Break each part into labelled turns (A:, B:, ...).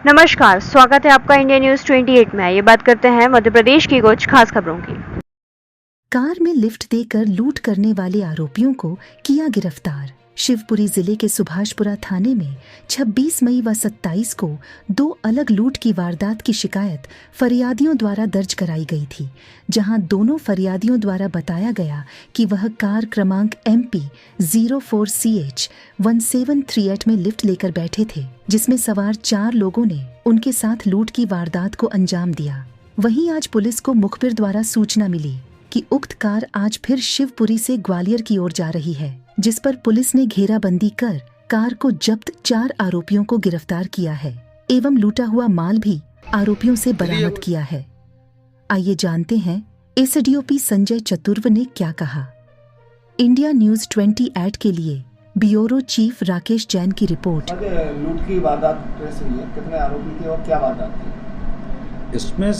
A: नमस्कार, स्वागत है आपका इंडिया न्यूज 28 में। ये बात करते हैं मध्य प्रदेश की कुछ खास खबरों की।
B: कार में लिफ्ट देकर लूट करने वाले आरोपियों को किया गिरफ्तार। शिवपुरी जिले के सुभाषपुरा थाने में 26 मई व 27 को 2 अलग लूट की वारदात की शिकायत फरियादियों द्वारा दर्ज कराई गई थी, जहां दोनों फरियादियों द्वारा बताया गया कि वह कार क्रमांक MP 04CH 1738 में लिफ्ट लेकर बैठे थे, जिसमें सवार 4 लोगों ने उनके साथ लूट की वारदात को अंजाम दिया। वहीं आज पुलिस को मुखबिर द्वारा सूचना मिली कि उक्त कार आज फिर शिवपुरी से ग्वालियर की ओर जा रही है, जिस पर पुलिस ने घेराबंदी कर कार को जब्त 4 आरोपियों को गिरफ्तार किया है एवं लूटा हुआ माल भी आरोपियों से बरामद किया है। आइए जानते हैं एसडीओपी संजय चतुर्व ने क्या कहा। इंडिया न्यूज 28 के लिए ब्यूरो चीफ राकेश जैन की रिपोर्ट।
C: लूट की वारदात ट्रेस हुई है, कितने आरोपी थे और क्या वारदात थी?
D: इसमें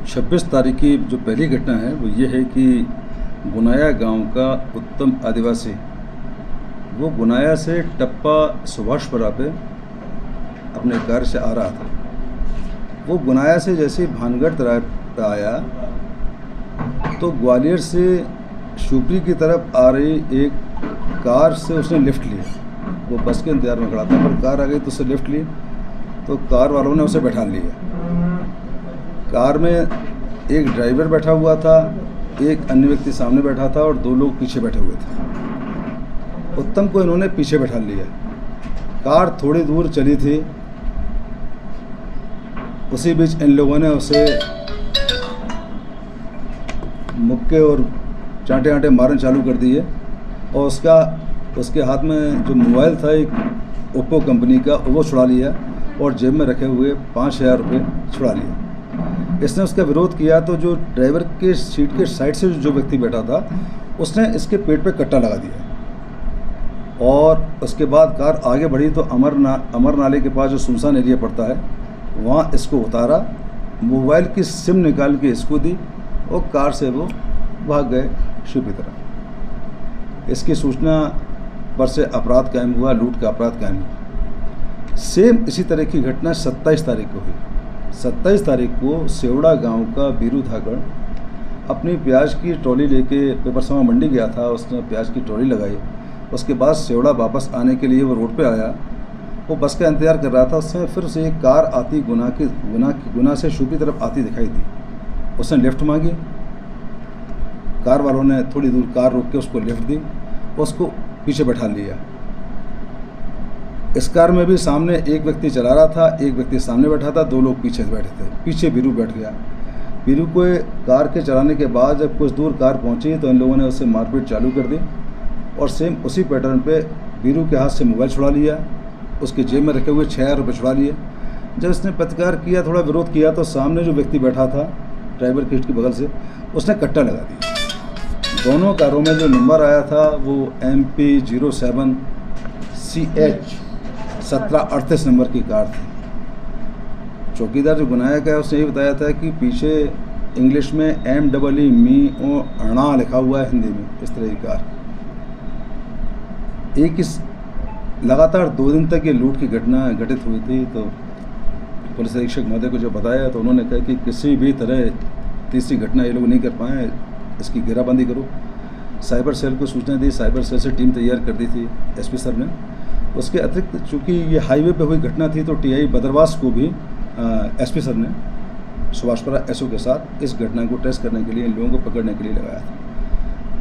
D: 26 तारीख की जो पहली घटना है वो ये है कि गुनाया गांव का उत्तम आदिवासी वो गुनाया से टप्पा सुभाषपुरा पे अपने कार से आ रहा था। वो गुनाया से जैसे ही भानगढ़ तरफ आया तो ग्वालियर से शिवपुरी की तरफ आ रही एक कार से उसने लिफ्ट लिया। वो बस के इंतजार में खड़ा था, पर कार आ गई तो उससे लिफ्ट ली, तो कार वालों ने उसे बैठा लिया। कार में एक ड्राइवर बैठा हुआ था, एक अन्य व्यक्ति सामने बैठा था और 2 लोग पीछे बैठे हुए थे। उत्तम को इन्होंने पीछे बैठा लिया। कार थोड़ी दूर चली थी, उसी बीच इन लोगों ने उसे मुक्के और चांटे आंटे मारने चालू कर दिए और उसके हाथ में जो मोबाइल था एक ओप्पो कंपनी का वो छुड़ा लिया और जेब में रखे हुए 5000 रुपये छुड़ा लिया। इसने उसका विरोध किया तो जो ड्राइवर के सीट के साइड से जो व्यक्ति बैठा था उसने इसके पेट पे कट्टा लगा दिया और उसके बाद कार आगे बढ़ी तो अमर नाले के पास जो सुनसान एरिया पड़ता है वहाँ इसको उतारा, मोबाइल की सिम निकाल के इसको दी और कार से वो भाग गए शिव की तरफ। इसकी सूचना पर से अपराध कायम हुआ, लूट का अपराध कायम हुआ। सेम इसी तरह की घटना 27 तारीख को हुई। 27 तारीख को सेवड़ा गांव का बीरू धाकड़ अपनी प्याज की ट्रॉली लेके पेपरसमा मंडी गया था। उसने प्याज की ट्रॉली लगाई, उसके बाद सेवड़ा वापस आने के लिए वो रोड पे आया। वो बस का इंतजार कर रहा था। उससे फिर उसे एक कार आती गुना से शिव की तरफ आती दिखाई दी। उसने लिफ्ट मांगी, कार वालों ने थोड़ी दूर कार रोक के उसको लिफ्ट दी, उसको पीछे बैठा लिया। इस कार में भी सामने एक व्यक्ति चला रहा था, एक व्यक्ति सामने बैठा था, 2 लोग पीछे बैठे थे। पीछे बीरू बैठ गया। बीरू को कार के चलाने के बाद जब कुछ दूर कार पहुंची तो इन लोगों ने उससे मारपीट चालू कर दी और सेम उसी पैटर्न पे बीरू के हाथ से मोबाइल छुड़ा लिया, उसके जेब में रखे हुए 6000 रुपये छुड़ा लिए। जब इसने प्रतिकार किया, थोड़ा विरोध किया तो सामने जो व्यक्ति बैठा था ड्राइवर की सीट के बगल से उसने कट्टा लगा दिया। दोनों कारों में जो नंबर आया था वो MP 07CH 1738 नंबर की कार थी। चौकीदार जो गुनाया का है उसने ये बताया था कि पीछे इंग्लिश में MEE अणा लिखा हुआ है, हिंदी में इस तरह की कार। लगातार 2 दिन तक ये लूट की घटना घटित हुई थी। तो पुलिस अधीक्षक महोदय को जो बताया तो उन्होंने कहा कि किसी भी तरह तीसरी घटना ये लोग नहीं कर पाए, इसकी घेराबंदी करो। साइबर सेल को सूचना दी, साइबर सेल से टीम तैयार कर दी थी SP सर ने। उसके अतिरिक्त चूँकि ये हाईवे पे हुई घटना थी तो TI बदरवास को भी SP सर ने सुभाषपुरा SO के साथ इस घटना को ट्रेस करने के लिए, इन लोगों को पकड़ने के लिए लगाया था।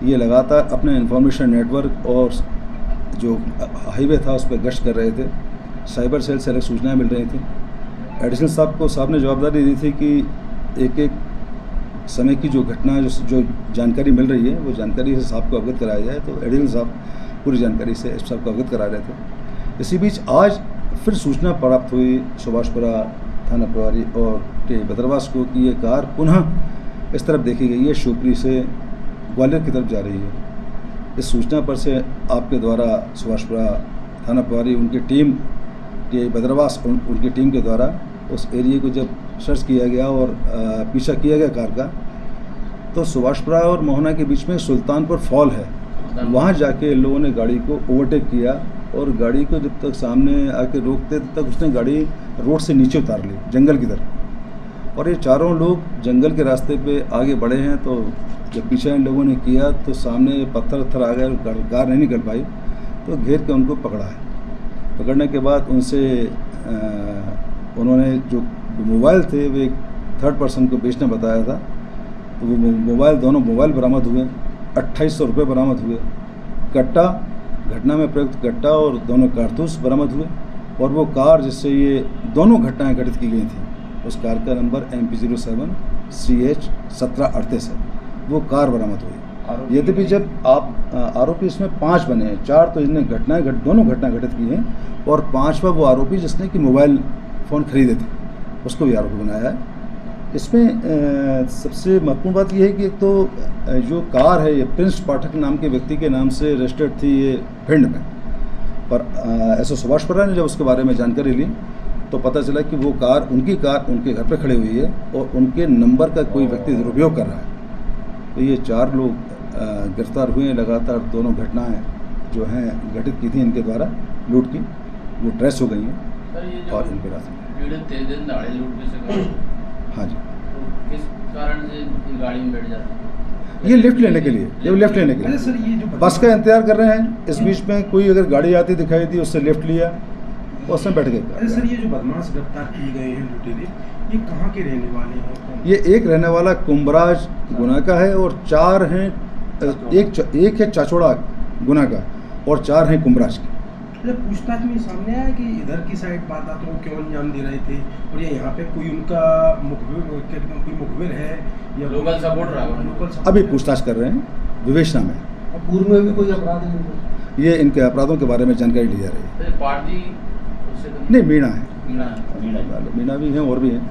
D: ये लगातार अपने इन्फॉर्मेशन नेटवर्क और जो हाईवे था उस पर गश्त कर रहे थे। साइबर सेल से अलग सूचनाएँ मिल रही थी। एडिशनल साहब ने जवाबदारी दी थी कि एक समय की जो घटना जो जानकारी मिल रही है वो जानकारी से साहब को अवगत कराया जाए। तो एडिशनल साहब पूरी जानकारी से SP साहब को अवगत करा रहे थे। इसी बीच आज फिर सूचना प्राप्त हुई सुभाषपुरा थाना प्रभारी और TI बदरवास को कि ये कार पुनः इस तरफ देखी गई है, शिवपुरी से ग्वालियर की तरफ जा रही है। इस सूचना पर से आपके द्वारा सुभाषपुरा थाना प्रभारी, उनकी टीम TI बदरवास उनकी टीम के द्वारा उस एरिया को जब सर्च किया गया और पीछा किया गया कार का, तो सुभाषपुरा और मोहना के बीच में सुल्तानपुर फॉल है, वहाँ जाके लोगों ने गाड़ी को ओवरटेक किया और गाड़ी को जब तक सामने आके रोकते तब तक उसने गाड़ी रोड से नीचे उतार ली जंगल की तरफ। और ये चारों लोग जंगल के रास्ते पे आगे बढ़े हैं, तो जब पीछे इन लोगों ने किया तो सामने पत्थर वत्थर आ गए, कार नहीं निकल पाई, तो घेर के उनको पकड़ा है। पकड़ने के बाद उनसे उन्होंने जो मोबाइल थे वो एक थर्ड पर्सन को बेचना बताया था, तो वो मोबाइल, दोनों मोबाइल बरामद हुए, 2800 रुपये बरामद हुए, कट्टा, घटना में प्रयुक्त कट्टा और दोनों कारतूस बरामद हुए। और वो कार जिससे ये दोनों घटनाएं घटित की गई थी, उस कार का नंबर MP07 CH 1738 है, वो कार बरामद हुई। यद्यपि जब आप आरोपी इसमें 5 बने हैं, 4 तो इनने दोनों घटना घटित की हैं, और 5वां वो आरोपी जिसने कि मोबाइल फ़ोन खरीदे थे, उसको भी आरोपी बनाया है। इसमें सबसे महत्वपूर्ण बात यह है कि एक तो जो कार है ये प्रिंस पाठक नाम के व्यक्ति के नाम से रजिस्टर्ड थी ये भिंड में, पर SO सुभाष परा ने जब उसके बारे में जानकारी ली तो पता चला कि वो कार उनके घर पे खड़ी हुई है और उनके नंबर का कोई व्यक्ति दुरुपयोग कर रहा है। तो ये 4 लोग गिरफ्तार हुए हैं। लगातार दोनों घटनाएं जो हैं घटित की थी इनके द्वारा लूट की, वो ट्रेस हो गई हैं और इनके हाँ जी,
E: तो किस कारण से गाड़ी में बैठ जाते हैं?
D: ये लिफ्ट लेने के लिए,
C: अरे सर, ये जो
D: बस का इंतजार कर रहे हैं। इस बीच में कोई अगर गाड़ी आती दिखाई दी, उससे लिफ्ट लिया और उसमें बैठ गए।
C: अरे सर, ये जो बदमाश गिरफ्तार किए गए हैं लुटेरे, ये कहाँ के रहने वाले हैं?
D: ये एक रहने वाला कुंभराज गुना का है और 4 हैं, एक है चाचोड़ा गुना का और 4 हैं कुंभराज के।
C: पूछताछ में सामने आया कि इधर की साइड वारदातों को क्यों अंजाम दे रहे थे, और ये यहाँ पे कोई उनका मुखबिर है या
E: लोकल सपोर्ट रहा?
D: अभी पूछताछ कर रहे हैं, विवेचना में।
C: पूर्व में भी कोई अपराध नहीं?
D: ये इनके अपराधों के बारे में जानकारी ली जा रही है।
E: पार्टी
D: नहीं, मीणा है,
E: मीणा
D: मीणा भी हैं और भी हैं।